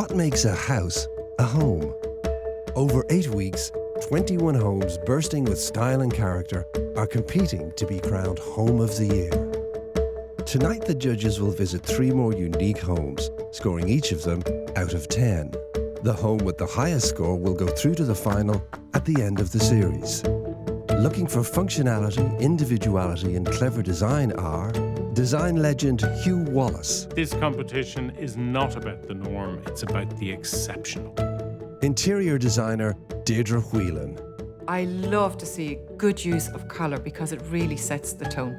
What makes a house a home? Over 8 weeks, 21 homes bursting with style and character are competing to be crowned Home of the Year. Tonight the judges will visit 3 more unique homes, scoring each of them out of 10. The home with the highest score will go through to the final at the end of the series. Looking for functionality, individuality and clever design are design legend Hugh Wallace. This competition is not about the norm, it's about the exceptional. Interior designer Deirdre Whelan. I love to see good use of colour because it really sets the tone.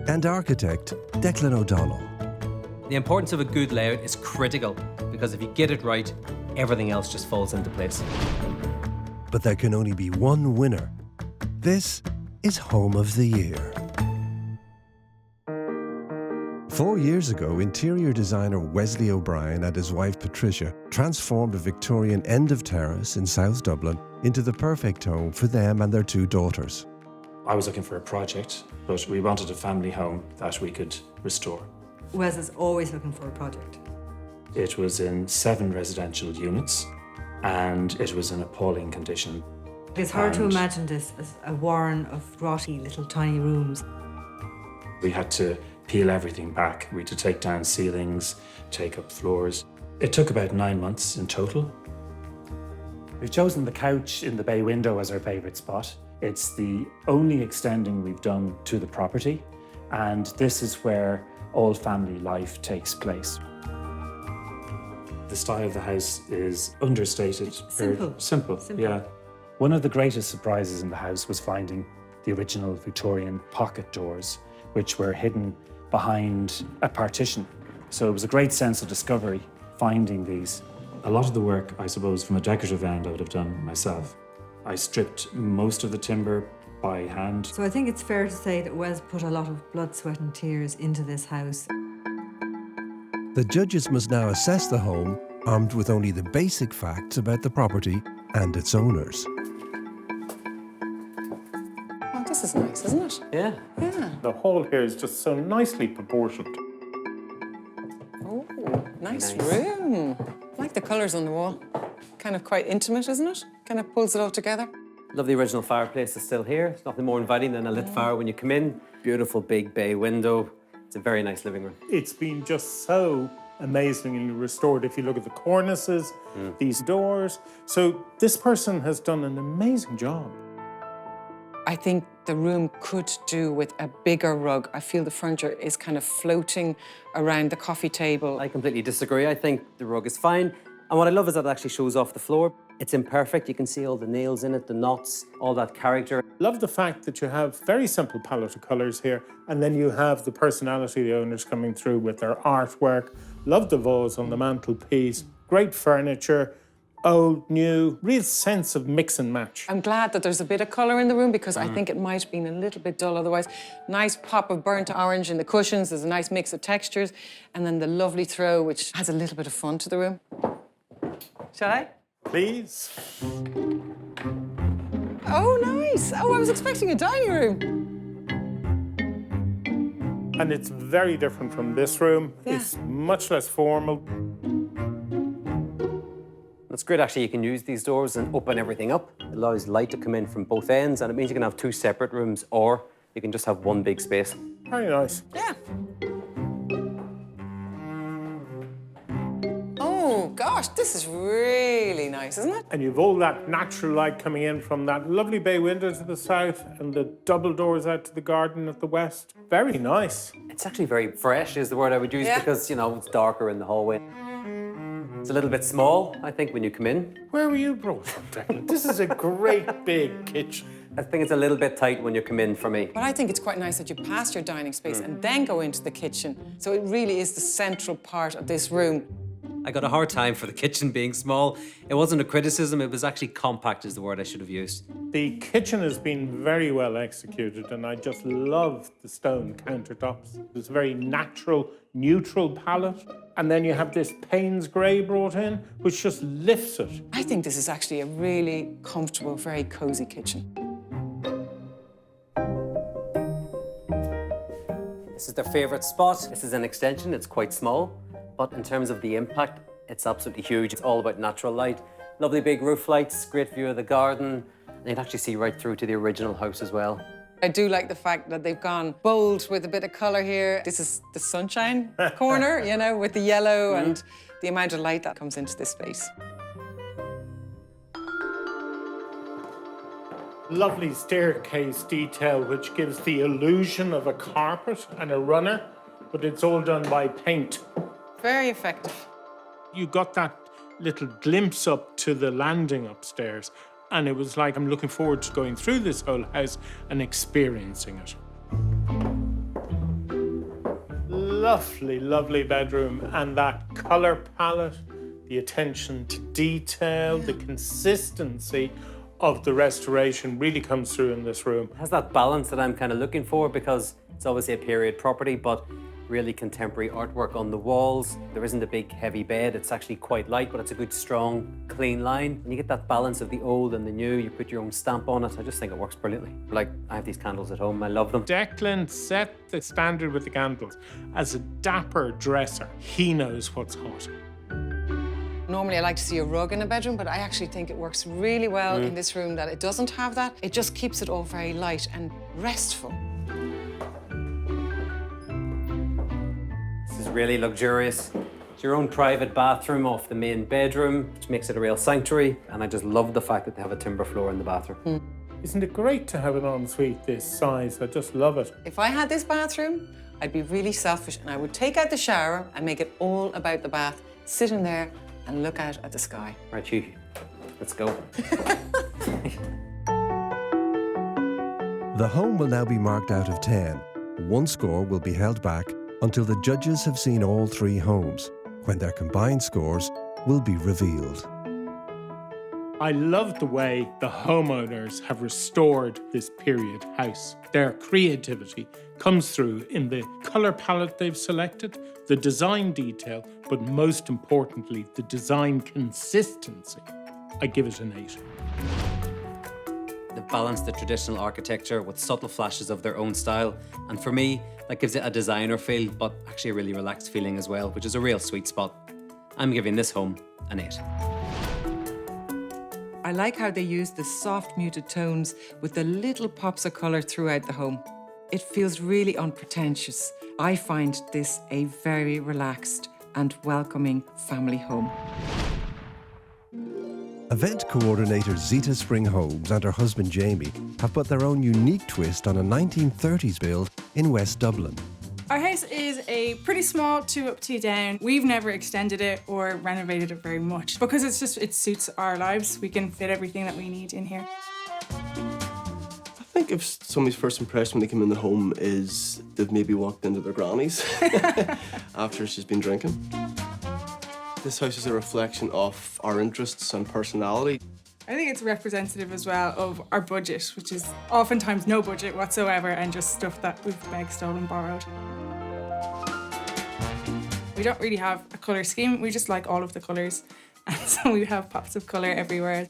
And architect Declan O'Donnell. The importance of a good layout is critical because if you get it right, everything else just falls into place. But there can only be one winner. This is Home of the Year. 4 years ago, interior designer Wesley O'Brien and his wife Patricia transformed a Victorian end of terrace in South Dublin into the perfect home for them and their 2 daughters. I was looking for a project, but we wanted a family home that we could restore. Wes is always looking for a project. It was in 7 residential units and it was in appalling condition. It's hard to imagine this as a warren of grotty little tiny rooms. We had to peel everything back. We had to take down ceilings, take up floors. It took about 9 months in total. We've chosen the couch in the bay window as our favourite spot. It's the only extending we've done to the property, and this is where all family life takes place. The style of the house is understated. Simple. Yeah. One of the greatest surprises in the house was finding the original Victorian pocket doors, which were hidden behind a partition. So it was a great sense of discovery, finding these. A lot of the work, I suppose, from a decorative end, I would have done myself. I stripped most of the timber by hand. So I think it's fair to say that Wes put a lot of blood, sweat and tears into this house. The judges must now assess the home, armed with only the basic facts about the property and its owners. Oh, this is nice, isn't it? Yeah. Yeah. The hall here is just so nicely proportioned. Oh, nice room. I like the colours on the wall. Kind of quite intimate, isn't it? Kind of pulls it all together. Love the original fireplace is still here. It's nothing more inviting than a lit fire when you come in. Beautiful big bay window. It's a very nice living room. It's been just so amazingly restored. If you look at the cornices, these doors. So this person has done an amazing job. I think the room could do with a bigger rug. I feel the furniture is kind of floating around the coffee table. I completely disagree. I think the rug is fine. And what I love is that it actually shows off the floor. It's imperfect. You can see all the nails in it, the knots, all that character. Love the fact that you have very simple palette of colours here, and then you have the personality of the owners coming through with their artwork. Love the vase on the mantelpiece. Great furniture. Old, new, real sense of mix and match. I'm glad that there's a bit of colour in the room because I think it might have been a little bit dull otherwise. Nice pop of burnt orange in the cushions. There's a nice mix of textures. And then the lovely throw, which adds a little bit of fun to the room. Shall I? Please. Oh, nice. Oh, I was expecting a dining room. And it's very different from this room. Yeah. It's much less formal. It's great actually you can use these doors and open everything up. It allows light to come in from both ends and it means you can have 2 separate rooms or you can just have one big space. Very nice. Yeah. Oh, gosh, this is really nice, isn't it? And you've all that natural light coming in from that lovely bay window to the south and the double doors out to the garden at the west. Very nice. It's actually very fresh is the word I would use because, you know, it's darker in the hallway. It's a little bit small, I think, when you come in. Where were you brought from, Declan? This is a great big kitchen. I think it's a little bit tight when you come in for me. But I think it's quite nice that you pass your dining space and then go into the kitchen. So it really is the central part of this room. I got a hard time for the kitchen being small. It wasn't a criticism, it was actually compact is the word I should have used. The kitchen has been very well executed and I just love the stone countertops. It's a very natural, neutral palette. And then you have this Payne's grey brought in, which just lifts it. I think this is actually a really comfortable, very cosy kitchen. This is their favourite spot. This is an extension, it's quite small. But in terms of the impact, It's absolutely huge. It's all about natural light. Lovely big roof lights, great view of the garden. And you'd actually see right through to the original house as well. I do like the fact that they've gone bold with a bit of colour here. This is the sunshine corner, you know, with the yellow and the amount of light that comes into this space. Lovely staircase detail, which gives the illusion of a carpet and a runner, but it's all done by paint. Very effective. You got that little glimpse up to the landing upstairs, and it was like, I'm looking forward to going through this whole house and experiencing it. Lovely, lovely bedroom, and that colour palette, the attention to detail, the consistency of the restoration really comes through in this room. It has that balance that I'm kind of looking for, because it's obviously a period property, but really contemporary artwork on the walls. There isn't a big heavy bed. It's actually quite light, but it's a good strong clean line. And you get that balance of the old and the new. You put your own stamp on it. I just think it works brilliantly. Like, I have these candles at home. I love them. Declan set the standard with the candles. As a dapper dresser, he knows what's hot. Normally I like to see a rug in a bedroom, but I actually think it works really well in this room that it doesn't have that. It just keeps it all very light and restful. This is really luxurious. It's your own private bathroom off the main bedroom, which makes it a real sanctuary. And I just love the fact that they have a timber floor in the bathroom. Isn't it great to have an ensuite this size? I just love it. If I had this bathroom, I'd be really selfish and I would take out the shower and make it all about the bath, sit in there and look out at the sky. Right, Hugh, let's go. The home will now be marked out of 10. One score will be held back until the judges have seen all 3 homes, when their combined scores will be revealed. I love the way the homeowners have restored this period house. Their creativity comes through in the colour palette they've selected, the design detail, but most importantly, the design consistency. I give it an 8. They've balanced the traditional architecture with subtle flashes of their own style. And for me, that gives it a designer feel, but actually a really relaxed feeling as well, which is a real sweet spot. I'm giving this home an 8. I like how they use the soft muted tones with the little pops of colour throughout the home. It feels really unpretentious. I find this a very relaxed and welcoming family home. Event coordinator Zita Spring Homes and her husband Jamie have put their own unique twist on a 1930s build in West Dublin. Our house is a pretty small 2 up, 2 down. We've never extended it or renovated it very much because it suits our lives. We can fit everything that we need in here. I think if somebody's first impression when they come in the home is they've maybe walked into their granny's after she's been drinking. This house is a reflection of our interests and personality. I think it's representative as well of our budget, which is oftentimes no budget whatsoever and just stuff that we've begged, stolen, borrowed. We don't really have a colour scheme, we just like all of the colours. And so we have pops of colour everywhere.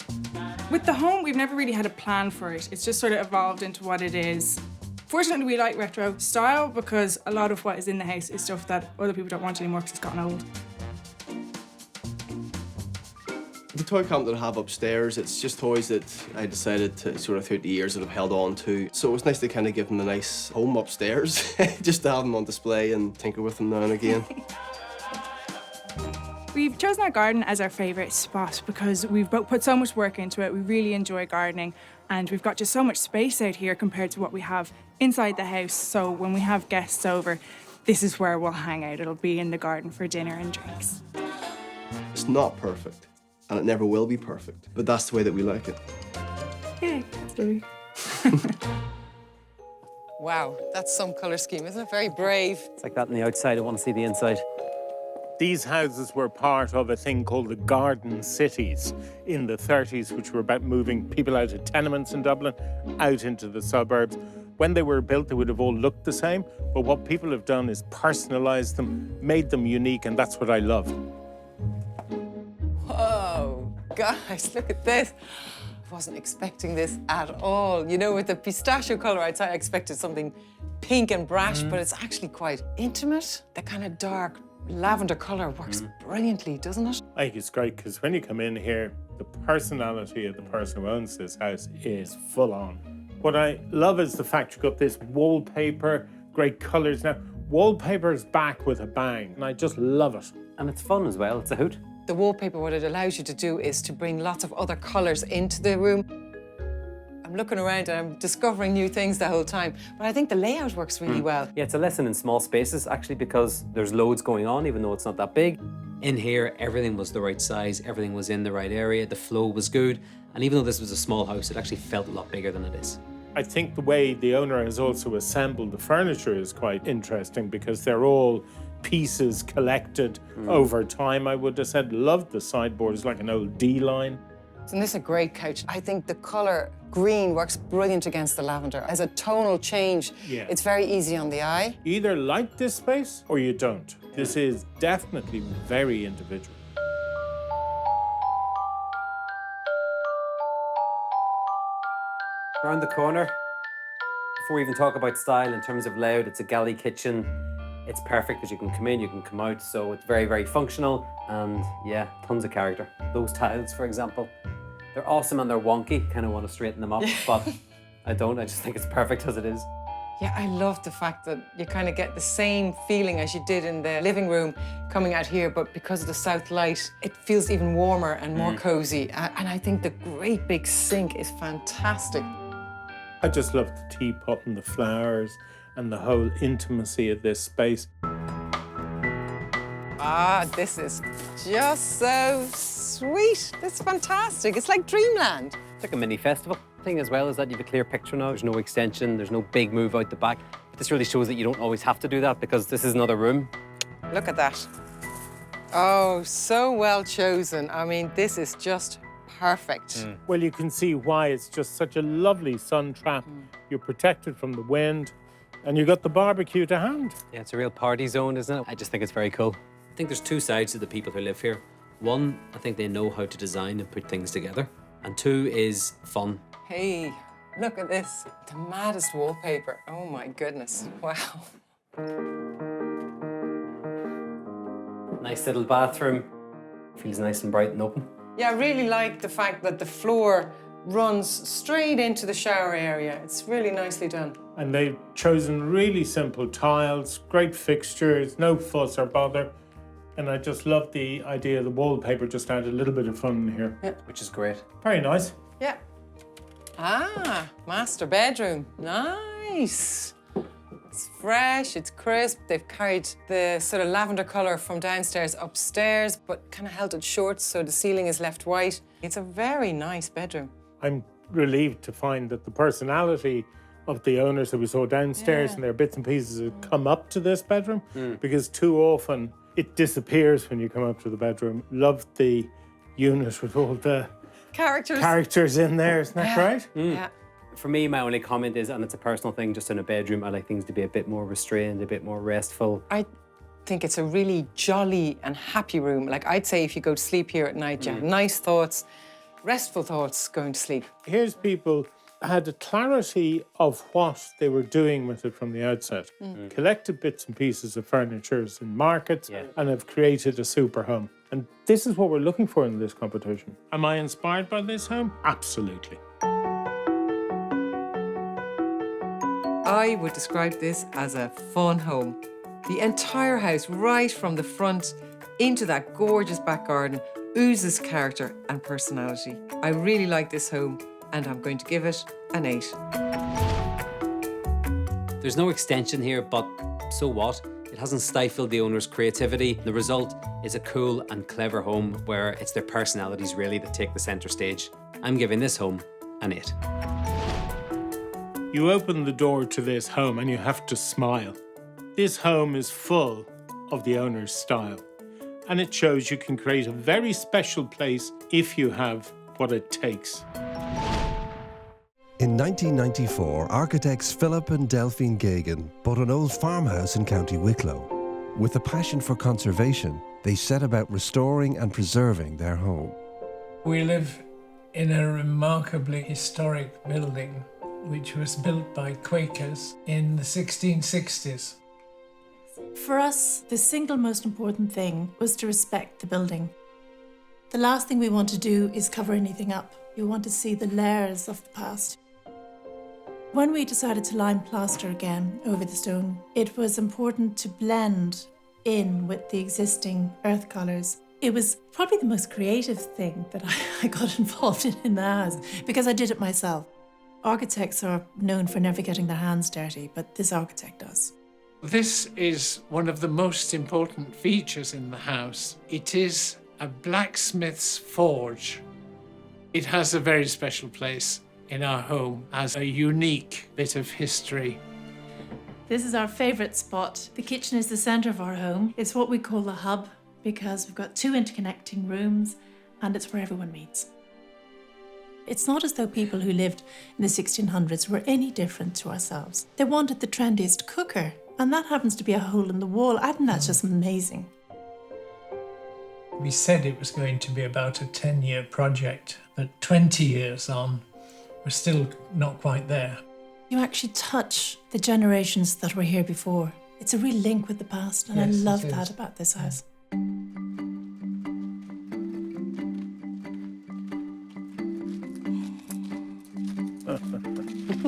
With the home, we've never really had a plan for it. It's just sort of evolved into what it is. Fortunately, we like retro style because a lot of what is in the house is stuff that other people don't want anymore because it's gotten old. The toy cabinet that I have upstairs, it's just toys that I decided to sort of throughout the years that I've held on to. So it was nice to kind of give them a nice home upstairs, just to have them on display and tinker with them now and again. We've chosen our garden as our favourite spot because we've put so much work into it. We really enjoy gardening and we've got just so much space out here compared to what we have inside the house. So when we have guests over, this is where we'll hang out. It'll be in the garden for dinner and drinks. It's not perfect, and it never will be perfect, but that's the way that we like it. Yeah, that's lovely. Wow, that's some colour scheme, isn't it? Very brave. It's like that on the outside. I want to see the inside. These houses were part of a thing called the garden cities in the 30s, which were about moving people out of tenements in Dublin out into the suburbs. When they were built, they would have all looked the same, but what people have done is personalised them, made them unique, and that's what I love. Whoa, guys, look at this. I wasn't expecting this at all. You know, with the pistachio colour, I expected something pink and brash, but it's actually quite intimate. The kind of dark lavender colour works brilliantly, doesn't it? I think it's great because when you come in here, the personality of the person who owns this house is full on. What I love is the fact you've got this wallpaper, great colours. Now, wallpaper is back with a bang, and I just love it. And it's fun as well, it's a hoot. The wallpaper, what it allows you to do is to bring lots of other colours into the room. I'm looking around and I'm discovering new things the whole time, but I think the layout works really well. Yeah, it's a lesson in small spaces, actually, because there's loads going on, even though it's not that big. In here, everything was the right size, everything was in the right area, the flow was good, and even though this was a small house, it actually felt a lot bigger than it is. I think the way the owner has also assembled the furniture is quite interesting because they're all pieces collected over time, I would have said. Loved the sideboard, it's like an old D-line. And this is a great couch. I think the colour green works brilliant against the lavender. As a tonal change, it's very easy on the eye. You either like this space or you don't. This is definitely very individual. Around the corner, before we even talk about style in terms of layout, it's a galley kitchen. It's perfect because you can come in, you can come out, so it's very, very functional and yeah, tons of character. Those tiles, for example, they're awesome and they're wonky. Kind of want to straighten them up, but I don't. I just think it's perfect as it is. Yeah, I love the fact that you kind of get the same feeling as you did in the living room coming out here, but because of the south light, it feels even warmer and more cosy. And I think the great big sink is fantastic. I just love the teapot and the flowers and the whole intimacy of this space. Ah, this is just so sweet. This is fantastic. It's like dreamland. It's like a mini festival. The thing as well is that you have a clear picture now. There's no extension, there's no big move out the back. But this really shows that you don't always have to do that because this is another room. Look at that. Oh, so well chosen. I mean, this is just perfect. Well, you can see why it's just such a lovely sun trap. You're protected from the wind and you got the barbecue to hand. Yeah, it's a real party zone, isn't it? I just think it's very cool. I think there's two sides to the people who live here. One, I think they know how to design and put things together. And two is fun. Hey, look at this. The maddest wallpaper. Oh my goodness. Wow. Nice little bathroom. Feels nice and bright and open. Yeah, I really like the fact that the floor runs straight into the shower area. It's really nicely done. And they've chosen really simple tiles, great fixtures, no fuss or bother. And I just love the idea of the wallpaper just added a little bit of fun in here. Yeah. Which is great. Very nice. Yeah. Ah, master bedroom. Nice. It's fresh, it's crisp. They've carried the sort of lavender colour from downstairs upstairs, but kind of held it short so the ceiling is left white. It's a very nice bedroom. I'm relieved to find that the personality of the owners that we saw downstairs and their bits and pieces have come up to this bedroom because too often it disappears when you come up to the bedroom. Loved the unit with all the characters in there, isn't that right? Yeah. For me, my only comment is, and it's a personal thing, just in a bedroom, I like things to be a bit more restrained, a bit more restful. I think it's a really jolly and happy room. Like I'd say if you go to sleep here at night, you have nice thoughts, restful thoughts going to sleep. Here's people had a clarity of what they were doing with it from the outset. Collected bits and pieces of furniture in markets and have created a super home. And this is what we're looking for in this competition. Am I inspired by this home? Absolutely. I would describe this as a fun home. The entire house, right from the front into that gorgeous back garden, oozes character and personality. I really like this home and I'm going to give it an 8. There's no extension here, but so what? It hasn't stifled the owner's creativity. The result is a cool and clever home where it's their personalities really that take the centre stage. I'm giving this home an 8. You open the door to this home and you have to smile. This home is full of the owner's style. And it shows you can create a very special place if you have what it takes. In 1994, architects Philip and Delphine Gagan bought an old farmhouse in County Wicklow. With a passion for conservation, they set about restoring and preserving their home. We live in a remarkably historic building which was built by Quakers in the 1660s. For us, the single most important thing was to respect the building. The last thing we want to do is cover anything up. You want to see the layers of the past. When we decided to lime plaster again over the stone, it was important to blend in with the existing earth colours. It was probably the most creative thing that I got involved in the house, because I did it myself. Architects are known for never getting their hands dirty, but this architect does. This is one of the most important features in the house. It is a blacksmith's forge. It has a very special place in our home as a unique bit of history. This is our favourite spot. The kitchen is the centre of our home. It's what we call the hub because we've got 2 interconnecting rooms and it's where everyone meets. It's not as though people who lived in the 1600s were any different to ourselves. They wanted the trendiest cooker, and that happens to be a hole in the wall. I think that's just amazing. We said it was going to be about a 10-year project, but 20 years on, we're still not quite there. You actually touch the generations that were here before. It's a real link with the past, and Yes, I love it is. that about this house.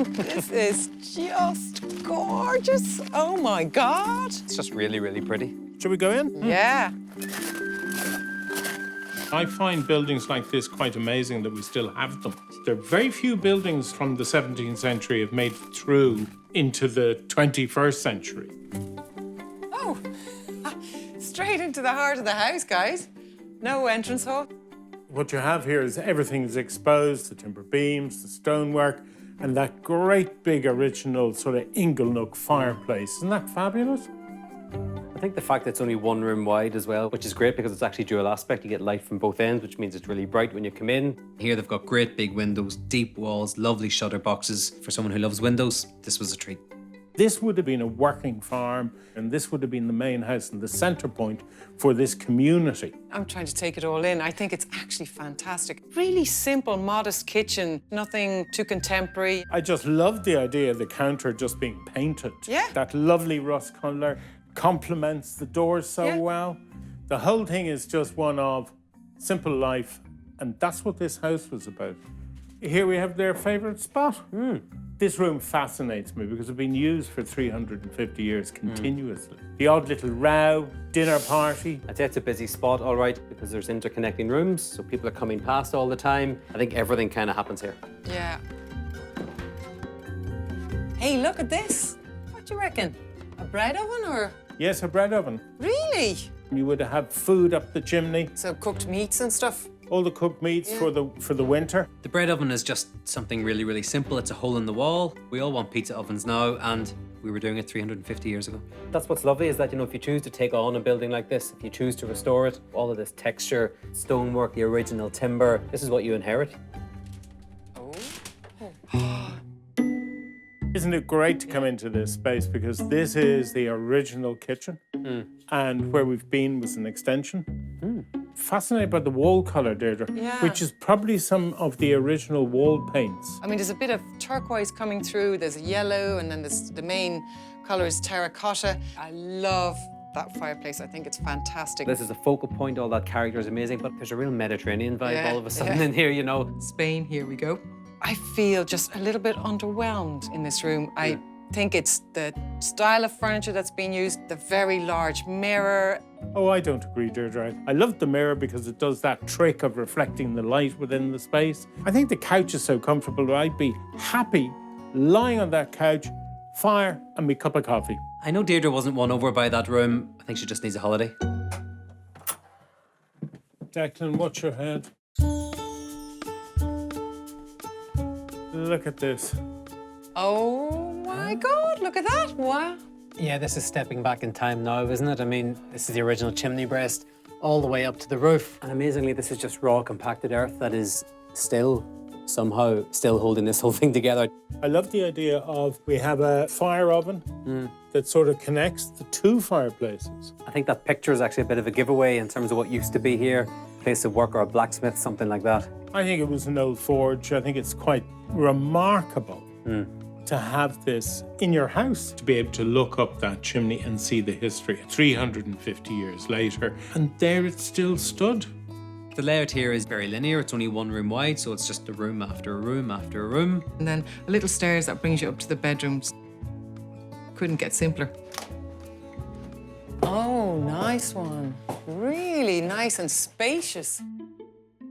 This is just gorgeous. Oh my God. It's just really, really pretty. Shall we go in? Yeah. I find buildings like this quite amazing that we still have them. There are very few buildings from the 17th century have made it through into the 21st century. Oh, straight into the heart of the house, guys. No entrance hall. What you have here is everything is exposed, the timber beams, the stonework, and that great big original sort of inglenook fireplace. Isn't that fabulous? I think the fact that it's only 1 room wide as well, which is great because it's actually dual aspect. You get light from both ends, which means it's really bright when you come in. Here they've got great big windows, deep walls, lovely shutter boxes. For someone who loves windows, this was a treat. This would have been a working farm, and this would have been the main house and the centre point for this community. I'm trying to take it all in. I think it's actually fantastic. Really simple, modest kitchen, nothing too contemporary. I just love the idea of the counter just being painted. Yeah. That lovely rust colour complements the doors so well. The whole thing is just one of simple life, and that's what this house was about. Here we have their favourite spot. This room fascinates me because it's been used for 350 years continuously. The odd little row, dinner party. I'd say it's a busy spot, all right, because there's interconnecting rooms, so people are coming past all the time. I think everything kind of happens here. Yeah. Hey, look at this. What do you reckon? A bread oven or? Yes, a bread oven. Really? You would have food up the chimney, So cooked meats and stuff? all the cooked meats for the winter. The bread oven is just something really, really simple. It's a hole in the wall. We all want pizza ovens now, and we were doing it 350 years ago. That's what's lovely is that, you know, if you choose to take on a building like this, if you choose to restore it, all of this texture, stonework, the original timber, this is what you inherit. Isn't it great to come into this space because this is the original kitchen and where we've been was an extension. Fascinated by the wall colour, Deirdre, which is probably some of the original wall paints. I mean, there's a bit of turquoise coming through, there's a yellow, and then there's the main colour is terracotta. I love that fireplace. I think it's fantastic. This is a focal point, all that character is amazing, but there's a real Mediterranean vibe all of a sudden in here, you know. Spain, here we go. I feel just a little bit underwhelmed in this room. I think it's the style of furniture that's being used, the very large mirror. Oh, I don't agree, Deirdre. I love the mirror because it does that trick of reflecting the light within the space. I think the couch is so comfortable that I'd be happy lying on that couch, fire, and my cup of coffee. I know Deirdre wasn't won over by that room. I think she just needs a holiday. Declan, watch your head. Look at this. Oh my God, look at that, wow. Yeah, this is stepping back in time now, isn't it? I mean, this is the original chimney breast all the way up to the roof. And amazingly, this is just raw compacted earth that is still somehow still holding this whole thing together. I love the idea of we have a fire oven that sort of connects the 2 fireplaces. I think that picture is actually a bit of a giveaway in terms of what used to be here. Place of work or a blacksmith, something like that. I think it was an old forge. I think it's quite remarkable to have this in your house, to be able to look up that chimney and see the history 350 years later, and there it still stood. The layout here is very linear. It's only one room wide, so it's just a room after a room after a room. And then a little stairs that brings you up to the bedrooms. Couldn't get simpler. Oh, nice one. Really nice and spacious.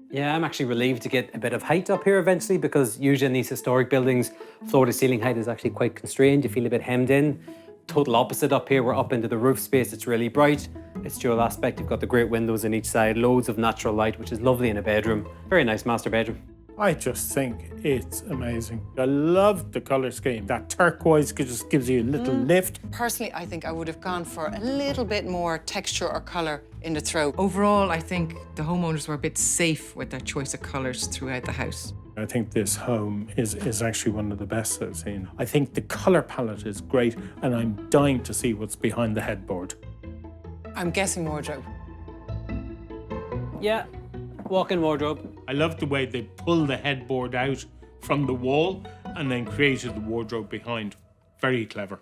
Yeah, I'm actually relieved to get a bit of height up here eventually, because usually in these historic buildings, floor-to-ceiling height is actually quite constrained. You feel a bit hemmed in. Total opposite up here. We're up into the roof space. It's really bright. It's dual aspect. You've got the great windows on each side, loads of natural light, which is lovely in a bedroom. Very nice master bedroom. I just think it's amazing. I love the colour scheme. That turquoise just gives you a little lift. Personally, I think I would have gone for a little bit more texture or colour in the throw. Overall, I think the homeowners were a bit safe with their choice of colours throughout the house. I think this home is actually one of the best I've seen. I think the colour palette is great, and I'm dying to see what's behind the headboard. I'm guessing wardrobe. Yeah, walk-in wardrobe. I love the way they pull the headboard out from the wall and then created the wardrobe behind. Very clever.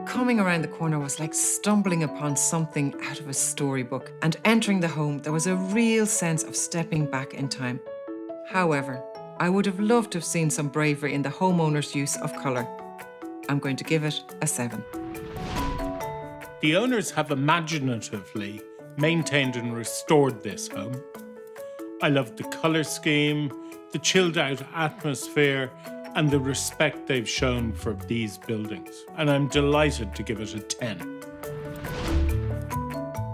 Coming around the corner was like stumbling upon something out of a storybook, and entering the home, there was a real sense of stepping back in time. However, I would have loved to have seen some bravery in the homeowner's use of colour. I'm going to give it a 7. The owners have imaginatively maintained and restored this home. I love the colour scheme, the chilled out atmosphere, and the respect they've shown for these buildings. And I'm delighted to give it a 10.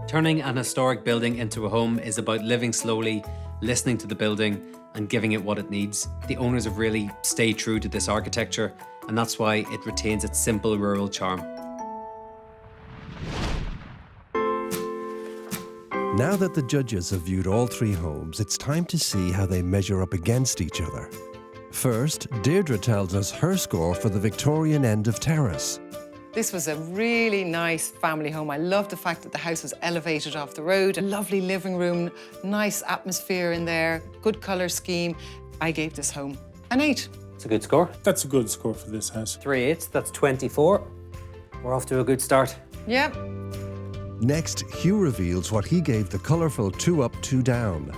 Turning an historic building into a home is about living slowly, listening to the building, and giving it what it needs. The owners have really stayed true to this architecture, and that's why it retains its simple rural charm. Now that the judges have viewed all 3 homes, it's time to see how they measure up against each other. First, Deirdre tells us her score for the Victorian end of Terrace. This was a really nice family home. I love the fact that the house was elevated off the road. A lovely living room, nice atmosphere in there, good colour scheme. I gave this home an 8. It's a good score. That's a good score for this house. 3 8s, that's 24. We're off to a good start. Yep. Next, Hugh reveals what he gave the colourful 2 up, 2 down.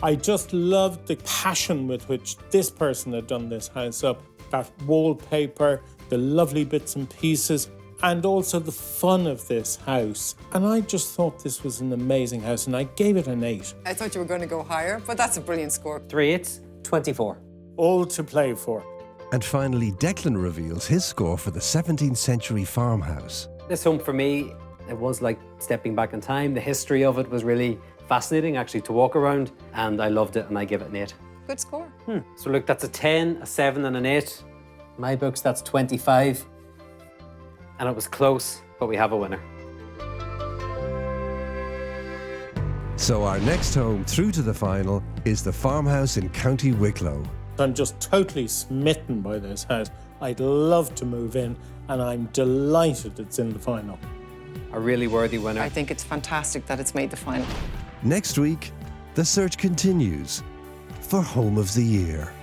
I just loved the passion with which this person had done this house up. That wallpaper, the lovely bits and pieces, and also the fun of this house. And I just thought this was an amazing house, and I gave it an 8. I thought you were going to go higher, but that's a brilliant score. 3 8s, 24. All to play for. And finally, Declan reveals his score for the 17th century farmhouse. This home for me, it was like stepping back in time. The history of it was really fascinating actually to walk around, and I loved it, and I give it an 8. Good score. So look, that's a 10, a 7 and an 8. My books, that's 25. And it was close, but we have a winner. So our next home through to the final is the farmhouse in County Wicklow. I'm just totally smitten by this house. I'd love to move in, and I'm delighted it's in the final. A really worthy winner. I think it's fantastic that it's made the final. Next week, the search continues for Home of the Year.